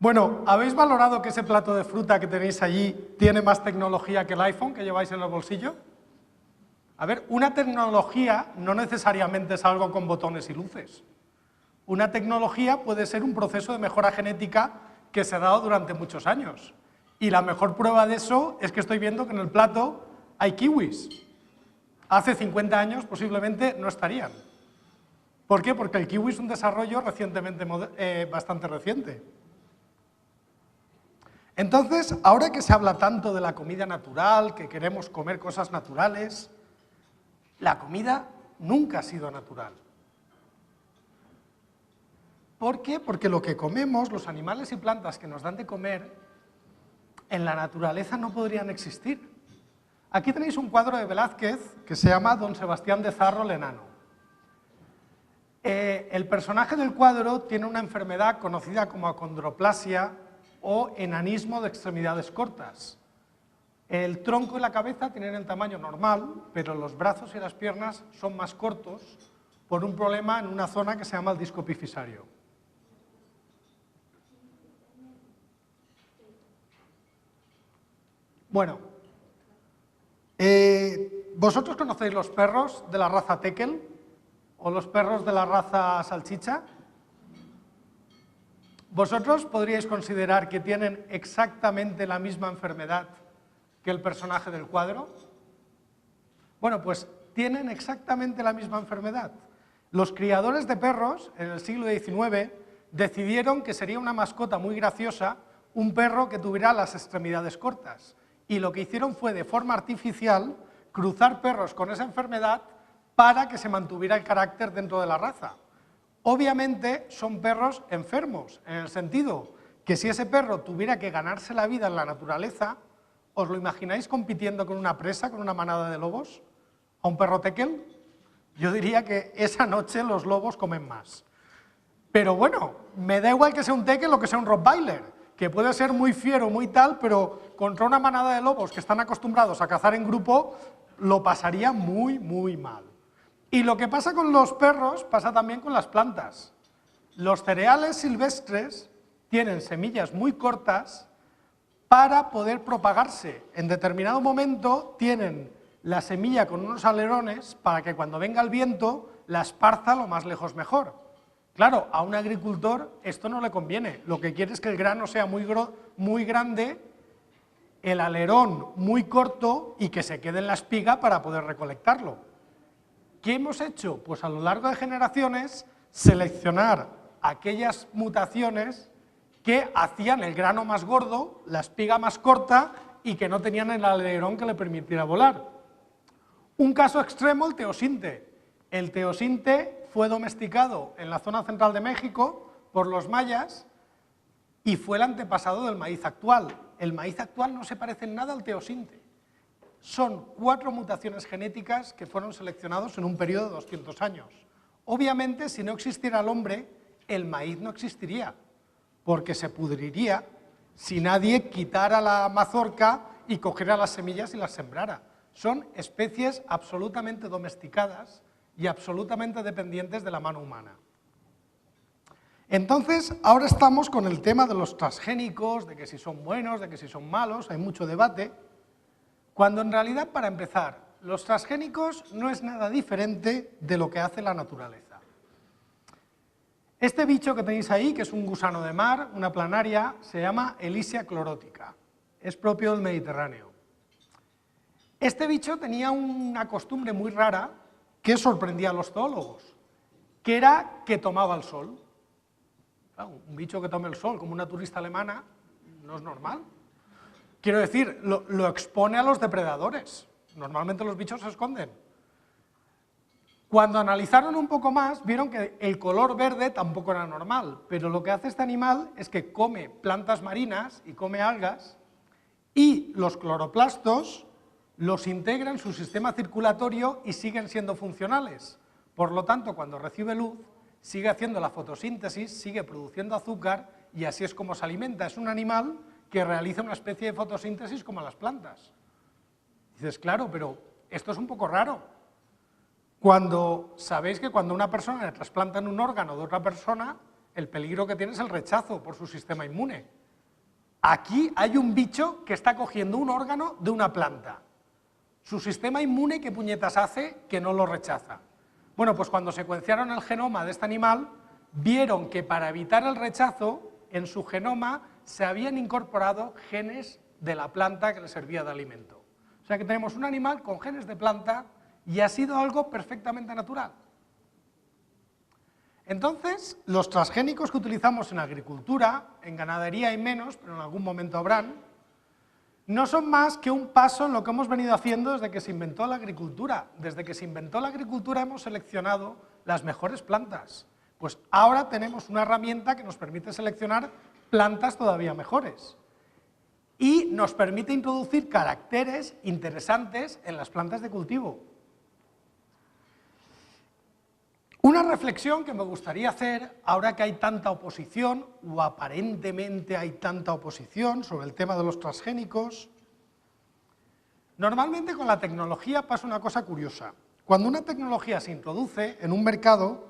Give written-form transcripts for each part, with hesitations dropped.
Bueno, ¿habéis valorado que ese plato de fruta que tenéis allí tiene más tecnología que el iPhone que lleváis en el bolsillo? A ver, una tecnología no necesariamente es algo con botones y luces. Una tecnología puede ser un proceso de mejora genética que se ha dado durante muchos años. Y la mejor prueba de eso es que estoy viendo que en el plato hay kiwis. Hace 50 años posiblemente no estarían. ¿Por qué? Porque el kiwi es un desarrollo bastante reciente. Entonces, ahora que se habla tanto de la comida natural, que queremos comer cosas naturales, la comida nunca ha sido natural. ¿Por qué? Porque lo que comemos, los animales y plantas que nos dan de comer, en la naturaleza no podrían existir. Aquí tenéis un cuadro de Velázquez que se llama Don Sebastián de Zarro el Enano. El personaje del cuadro tiene una enfermedad conocida como acondroplasia o enanismo de extremidades cortas. El tronco y la cabeza tienen el tamaño normal, pero los brazos y las piernas son más cortos por un problema en una zona que se llama el disco epifisario. Bueno, ¿vosotros conocéis los perros de la raza Tekel o los perros de la raza Salchicha? ¿Vosotros podríais considerar que tienen exactamente la misma enfermedad que el personaje del cuadro? Bueno, pues tienen exactamente la misma enfermedad. Los criadores de perros en el siglo XIX decidieron que sería una mascota muy graciosa un perro que tuviera las extremidades cortas. Y lo que hicieron fue, de forma artificial, cruzar perros con esa enfermedad para que se mantuviera el carácter dentro de la raza. Obviamente son perros enfermos, en el sentido que si ese perro tuviera que ganarse la vida en la naturaleza, ¿os lo imagináis compitiendo con una presa, con una manada de lobos? ¿A un perro tekel? Yo diría que esa noche los lobos comen más. Pero bueno, me da igual que sea un tekel o que sea un rottweiler, que puede ser muy fiero, muy tal, pero contra una manada de lobos que están acostumbrados a cazar en grupo, lo pasaría muy, muy mal. Y lo que pasa con los perros pasa también con las plantas. Los cereales silvestres tienen semillas muy cortas para poder propagarse. En determinado momento tienen la semilla con unos alerones para que cuando venga el viento la esparza lo más lejos mejor. Claro, a un agricultor esto no le conviene. Lo que quiere es que el grano sea muy grande, el alerón muy corto y que se quede en la espiga para poder recolectarlo. ¿Qué hemos hecho? Pues a lo largo de generaciones seleccionar aquellas mutaciones que hacían el grano más gordo, la espiga más corta y que no tenían el alerón que le permitiera volar. Un caso extremo, el teosinte. El teosinte fue domesticado en la zona central de México por los mayas y fue el antepasado del maíz actual. El maíz actual no se parece en nada al teosinte. Son 4 mutaciones genéticas que fueron seleccionados en un periodo de 200 años. Obviamente, si no existiera el hombre, el maíz no existiría, porque se pudriría si nadie quitara la mazorca y cogiera las semillas y las sembrara. Son especies absolutamente domesticadas y absolutamente dependientes de la mano humana. Entonces, ahora estamos con el tema de los transgénicos, de que si son buenos, de que si son malos, hay mucho debate. Cuando en realidad, para empezar, los transgénicos no es nada diferente de lo que hace la naturaleza. Este bicho que tenéis ahí, que es un gusano de mar, una planaria, se llama Elysia chlorotica. Es propio del Mediterráneo. Este bicho tenía una costumbre muy rara que sorprendía a los zoólogos, que era que tomaba el sol. Claro, un bicho que tome el sol, como una turista alemana, no es normal. Quiero decir, lo expone a los depredadores. Normalmente los bichos se esconden. Cuando analizaron un poco más, vieron que el color verde tampoco era normal, pero lo que hace este animal es que come plantas marinas y come algas, y los cloroplastos los integra en su sistema circulatorio y siguen siendo funcionales. Por lo tanto, cuando recibe luz, sigue haciendo la fotosíntesis, sigue produciendo azúcar, y así es como se alimenta. Es un animal que realiza una especie de fotosíntesis como las plantas. Dices, claro, pero esto es un poco raro. Sabéis que cuando a una persona le trasplantan un órgano de otra persona, El peligro que tiene es el rechazo por su sistema inmune. Aquí hay un bicho que está cogiendo un órgano de una planta. Su sistema inmune, ¿qué puñetas hace? Que no lo rechaza. Bueno, pues cuando secuenciaron el genoma de este animal, vieron que para evitar el rechazo, en su genoma se habían incorporado genes de la planta que le servía de alimento. O sea que tenemos un animal con genes de planta y ha sido algo perfectamente natural. Entonces, los transgénicos que utilizamos en agricultura, en ganadería hay menos, pero en algún momento habrán, no son más que un paso en lo que hemos venido haciendo desde que se inventó la agricultura. Desde que se inventó la agricultura hemos seleccionado las mejores plantas. Pues ahora tenemos una herramienta que nos permite seleccionar plantas todavía mejores y nos permite introducir caracteres interesantes en las plantas de cultivo. Una reflexión que me gustaría hacer, ahora que hay tanta oposición, o aparentemente hay tanta oposición sobre el tema de los transgénicos, normalmente con la tecnología pasa una cosa curiosa. Cuando una tecnología se introduce en un mercado,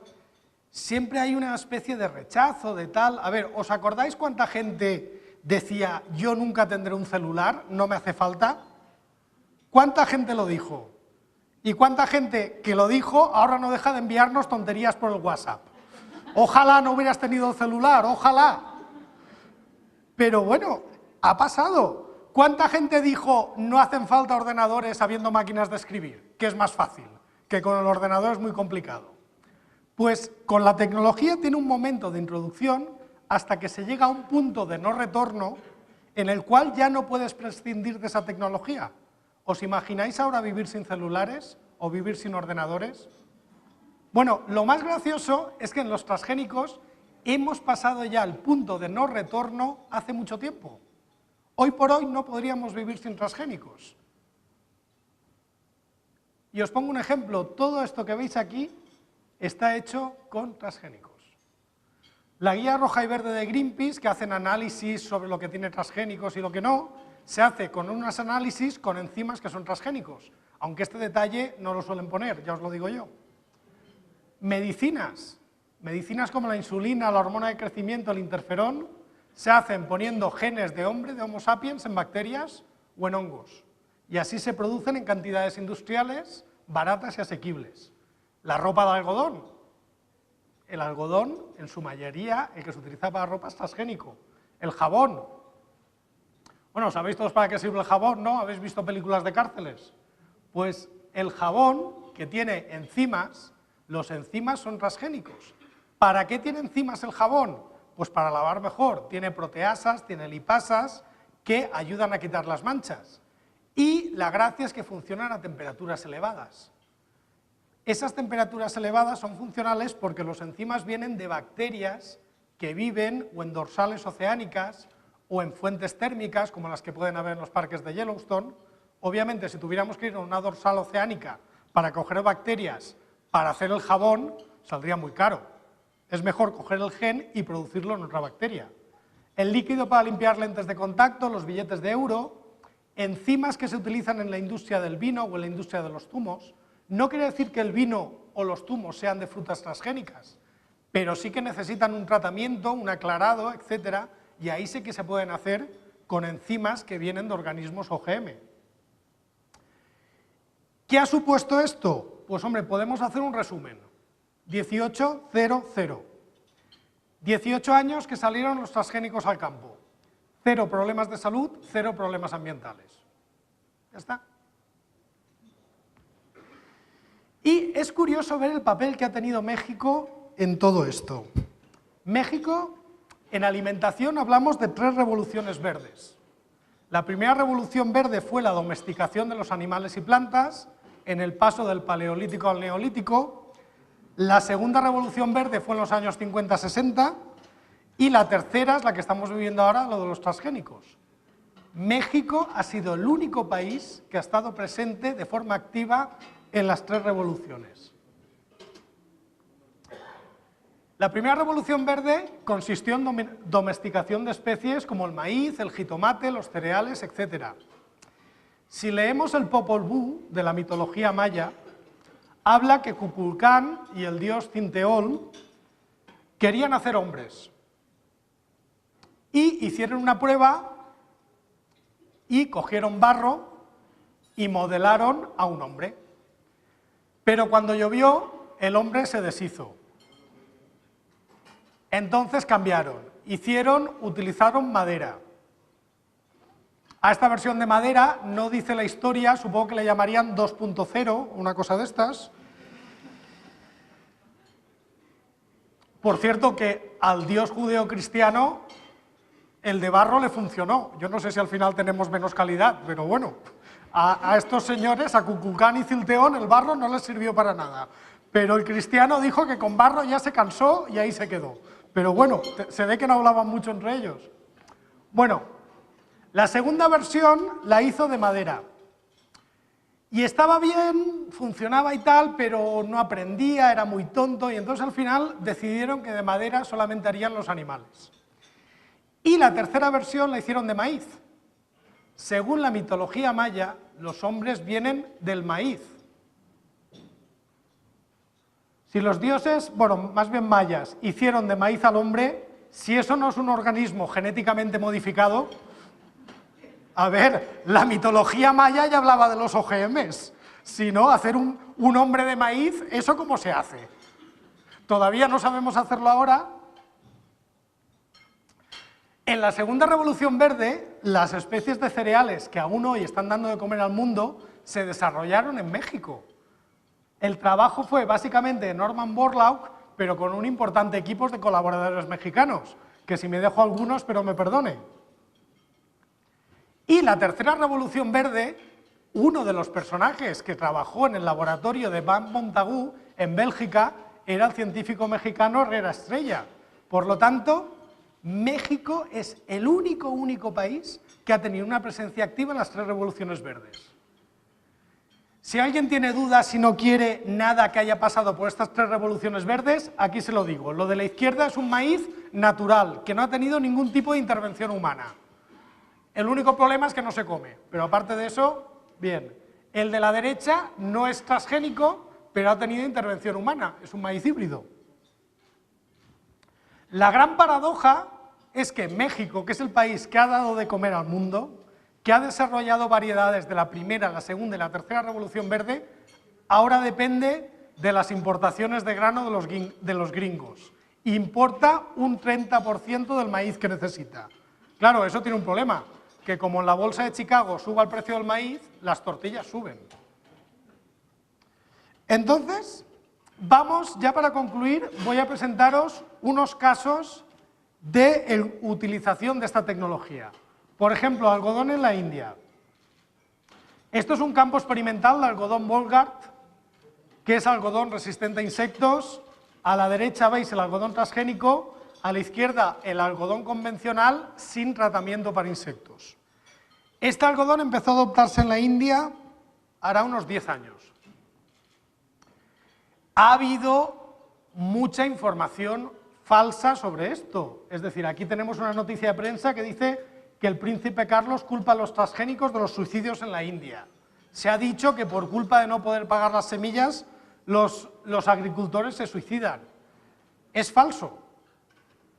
siempre hay una especie de rechazo, de tal. A ver, ¿os acordáis cuánta gente decía, yo nunca tendré un celular, no me hace falta? ¿Cuánta gente lo dijo? ¿Y cuánta gente que lo dijo ahora no deja de enviarnos tonterías por el WhatsApp? Ojalá no hubieras tenido el celular, ojalá. Pero bueno, ha pasado. ¿Cuánta gente dijo, no hacen falta ordenadores habiendo máquinas de escribir? Que es más fácil, que con el ordenador es muy complicado. Pues con la tecnología tiene un momento de introducción hasta que se llega a un punto de no retorno en el cual ya no puedes prescindir de esa tecnología. ¿Os imagináis ahora vivir sin celulares o vivir sin ordenadores? Bueno, lo más gracioso es que en los transgénicos hemos pasado ya al punto de no retorno hace mucho tiempo. Hoy por hoy no podríamos vivir sin transgénicos. Y os pongo un ejemplo, todo esto que veis aquí está hecho con transgénicos. La guía roja y verde de Greenpeace, que hacen análisis sobre lo que tiene transgénicos y lo que no, se hace con unos análisis con enzimas que son transgénicos, aunque este detalle no lo suelen poner, ya os lo digo yo. Medicinas como la insulina, la hormona de crecimiento, el interferón, se hacen poniendo genes de hombre, de Homo sapiens, en bacterias o en hongos, y así se producen en cantidades industriales, baratas y asequibles. La ropa de algodón, el algodón, en su mayoría, el que se utiliza para ropa es transgénico. El jabón, bueno, ¿sabéis todos para qué sirve el jabón, no? ¿Habéis visto películas de cárceles? Pues el jabón, que tiene enzimas, los enzimas son transgénicos. ¿Para qué tiene enzimas el jabón? Pues para lavar mejor. Tiene proteasas, tiene lipasas, que ayudan a quitar las manchas. Y la gracia es que funcionan a temperaturas elevadas. Esas temperaturas elevadas son funcionales porque los enzimas vienen de bacterias que viven o en dorsales oceánicas o en fuentes térmicas, como las que pueden haber en los parques de Yellowstone. Obviamente, si tuviéramos que ir a una dorsal oceánica para coger bacterias para hacer el jabón, saldría muy caro. Es mejor coger el gen y producirlo en otra bacteria. El líquido para limpiar lentes de contacto, los billetes de euro, enzimas que se utilizan en la industria del vino o en la industria de los zumos. No quiere decir que el vino o los zumos sean de frutas transgénicas, pero sí que necesitan un tratamiento, un aclarado, etcétera, y ahí sí que se pueden hacer con enzimas que vienen de organismos OGM. ¿Qué ha supuesto esto? Pues hombre, podemos hacer un resumen. 1800. 18 años que salieron los transgénicos al campo. 0 problemas de salud, 0 problemas ambientales. Ya está. Y es curioso ver el papel que ha tenido México en todo esto. México, en alimentación hablamos de 3 revoluciones verdes. La primera revolución verde fue la domesticación de los animales y plantas, en el paso del paleolítico al neolítico. La segunda revolución verde fue en los años 50-60 y la tercera es la que estamos viviendo ahora, lo de los transgénicos. México ha sido el único país que ha estado presente de forma activa en las 3 revoluciones. La primera revolución verde consistió en domesticación de especies como el maíz, el jitomate, los cereales, etc. Si leemos el Popol Vuh de la mitología maya, habla que Kukulcán y el dios Cinteol, querían hacer hombres. Y hicieron una prueba y cogieron barro y modelaron a un hombre. Pero cuando llovió, el hombre se deshizo. Entonces cambiaron, utilizaron madera. A esta versión de madera no dice la historia, supongo que le llamarían 2.0, una cosa de estas. Por cierto que al dios judeocristiano el de barro le funcionó. Yo no sé si al final tenemos menos calidad, pero bueno, a estos señores, a Cucucán y Cilteón, el barro no les sirvió para nada. Pero el cristiano dijo que con barro ya se cansó y ahí se quedó. Pero bueno, se ve que no hablaban mucho entre ellos. Bueno, la segunda versión la hizo de madera. Y estaba bien, funcionaba y tal, pero no aprendía, era muy tonto, y entonces al final decidieron que de madera solamente harían los animales. Y la tercera versión la hicieron de maíz. Según la mitología maya, los hombres vienen del maíz. Si los dioses, bueno, más bien mayas, hicieron de maíz al hombre, si eso no es un organismo genéticamente modificado, a ver, la mitología maya ya hablaba de los OGMs. Si no, hacer un hombre de maíz, ¿eso cómo se hace? Todavía no sabemos hacerlo ahora. En la segunda revolución verde, las especies de cereales que aún hoy están dando de comer al mundo se desarrollaron en México. El trabajo fue básicamente de Norman Borlaug, pero con un importante equipo de colaboradores mexicanos, que si me dejo algunos, pero me perdone. Y la tercera revolución verde, uno de los personajes que trabajó en el laboratorio de Van Montagu en Bélgica era el científico mexicano Herrera Estrella. Por lo tanto, México es el único país que ha tenido una presencia activa en las tres revoluciones verdes. Si alguien tiene dudas y no quiere nada que haya pasado por estas tres revoluciones verdes, aquí se lo digo. Lo de la izquierda es un maíz natural, que no ha tenido ningún tipo de intervención humana. El único problema es que no se come, pero aparte de eso, bien. El de la derecha no es transgénico, pero ha tenido intervención humana, es un maíz híbrido. La gran paradoja es que México, que es el país que ha dado de comer al mundo, que ha desarrollado variedades de la primera, la segunda y la tercera revolución verde, ahora depende de las importaciones de grano de los gringos. Importa un 30% del maíz que necesita. Claro, eso tiene un problema, que como en la bolsa de Chicago suba el precio del maíz, las tortillas suben. Entonces, vamos, ya para concluir, voy a presentaros unos casos de utilización de esta tecnología. Por ejemplo, algodón en la India. Esto es un campo experimental de algodón Bollgard, que es algodón resistente a insectos. A la derecha veis el algodón transgénico, a la izquierda el algodón convencional sin tratamiento para insectos. Este algodón empezó a adoptarse en la India hará unos 10 años. Ha habido mucha información falsa sobre esto. Es decir, aquí tenemos una noticia de prensa que dice que el príncipe Carlos culpa a los transgénicos de los suicidios en la India. Se ha dicho que por culpa de no poder pagar las semillas, los agricultores se suicidan. Es falso.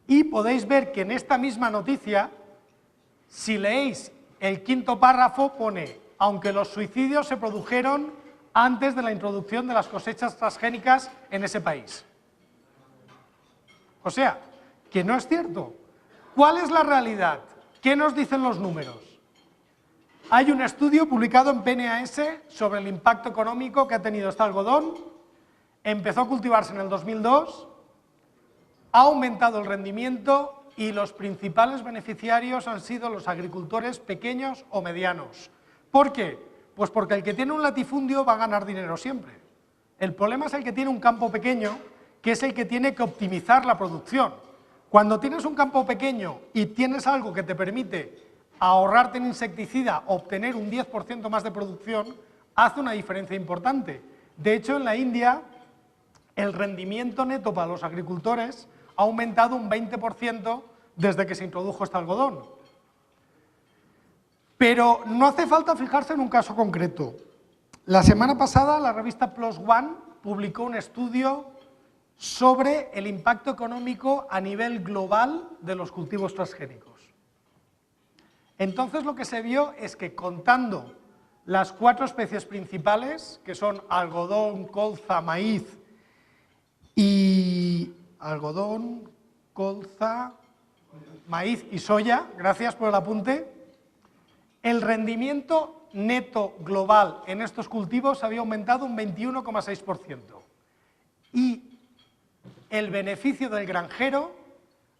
Y podéis ver que en esta misma noticia, si leéis el quinto párrafo, pone: aunque los suicidios se produjeron antes de la introducción de las cosechas transgénicas en ese país. O sea, que no es cierto. ¿Cuál es la realidad? ¿Qué nos dicen los números? Hay un estudio publicado en PNAS sobre el impacto económico que ha tenido este algodón. Empezó a cultivarse en el 2002, ha aumentado el rendimiento y los principales beneficiarios han sido los agricultores pequeños o medianos. ¿Por qué? Pues porque el que tiene un latifundio va a ganar dinero siempre. El problema es el que tiene un campo pequeño, que es el que tiene que optimizar la producción. Cuando tienes un campo pequeño y tienes algo que te permite ahorrarte en insecticida, obtener un 10% más de producción, hace una diferencia importante. De hecho, en la India, el rendimiento neto para los agricultores ha aumentado un 20% desde que se introdujo este algodón. Pero no hace falta fijarse en un caso concreto. La semana pasada, la revista PLOS ONE publicó un estudio sobre el impacto económico a nivel global de los cultivos transgénicos. Entonces lo que se vio es que contando las 4 especies principales, que son algodón, colza, maíz y soya, gracias por el apunte, el rendimiento neto global en estos cultivos había aumentado un 21,6% y el beneficio del granjero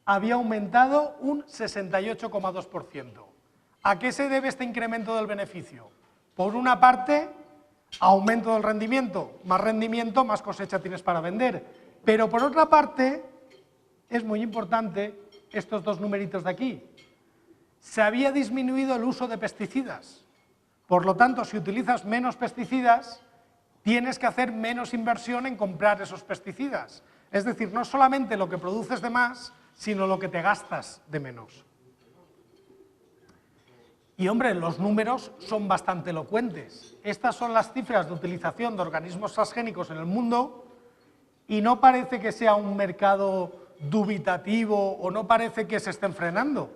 había aumentado un 68,2%. ¿A qué se debe este incremento del beneficio? Por una parte, aumento del rendimiento, más cosecha tienes para vender. Pero por otra parte, es muy importante estos 2 numeritos de aquí. Se había disminuido el uso de pesticidas. Por lo tanto, si utilizas menos pesticidas, tienes que hacer menos inversión en comprar esos pesticidas. Es decir, no solamente lo que produces de más, sino lo que te gastas de menos. Y, hombre, los números son bastante elocuentes. Estas son las cifras de utilización de organismos transgénicos en el mundo y no parece que sea un mercado dubitativo o no parece que se estén frenando.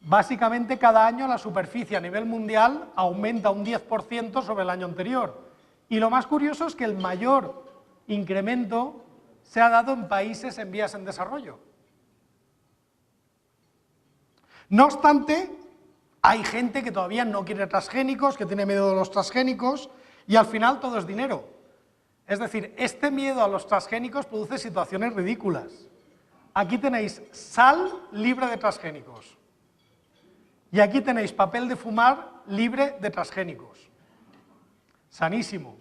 Básicamente, cada año la superficie a nivel mundial aumenta un 10% sobre el año anterior. Y lo más curioso es que el mayor incremento se ha dado en países en vías en desarrollo. No obstante, hay gente que todavía no quiere transgénicos, que tiene miedo de los transgénicos, y al final todo es dinero. Es decir, este miedo a los transgénicos produce situaciones ridículas. Aquí tenéis sal libre de transgénicos. Y aquí tenéis papel de fumar libre de transgénicos. Sanísimo.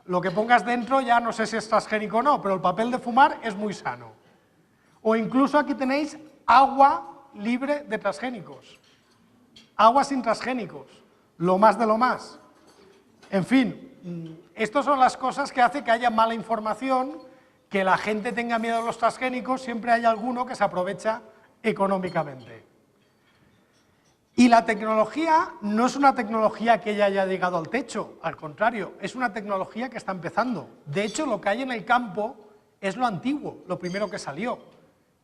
Lo que pongas dentro ya no sé si es transgénico o no, pero el papel de fumar es muy sano. O incluso aquí tenéis agua libre de transgénicos. Agua sin transgénicos, lo más de lo más. En fin, estas son las cosas que hacen que haya mala información, que la gente tenga miedo a los transgénicos, siempre hay alguno que se aprovecha económicamente. Y la tecnología no es una tecnología que ya haya llegado al techo, al contrario, es una tecnología que está empezando. De hecho, lo que hay en el campo es lo antiguo, lo primero que salió.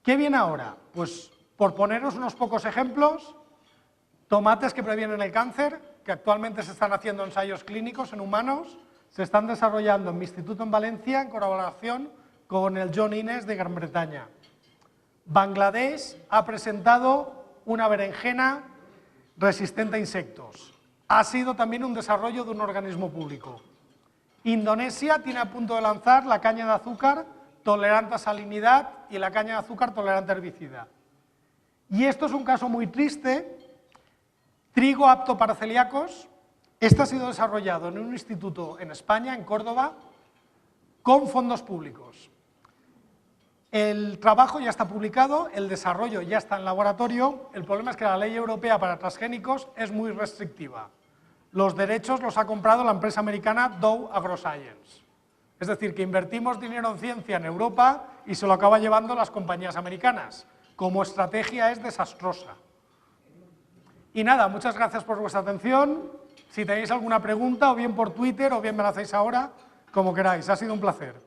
¿Qué viene ahora? Pues, por poneros unos pocos ejemplos, tomates que previenen el cáncer, que actualmente se están haciendo ensayos clínicos en humanos, se están desarrollando en mi instituto en Valencia en colaboración con el John Innes de Gran Bretaña. Bangladesh ha presentado una berenjena resistente a insectos. Ha sido también un desarrollo de un organismo público. Indonesia tiene a punto de lanzar la caña de azúcar tolerante a salinidad y la caña de azúcar tolerante a herbicida. Y esto es un caso muy triste. Trigo apto para celíacos. Este ha sido desarrollado en un instituto en España, en Córdoba, con fondos públicos. El trabajo ya está publicado, el desarrollo ya está en laboratorio. El problema es que la ley europea para transgénicos es muy restrictiva. Los derechos los ha comprado la empresa americana Dow AgroScience. Es decir, que invertimos dinero en ciencia en Europa y se lo acaba llevando las compañías americanas. Como estrategia es desastrosa. Y nada, muchas gracias por vuestra atención. Si tenéis alguna pregunta, o bien por Twitter, o bien me la hacéis ahora, como queráis. Ha sido un placer.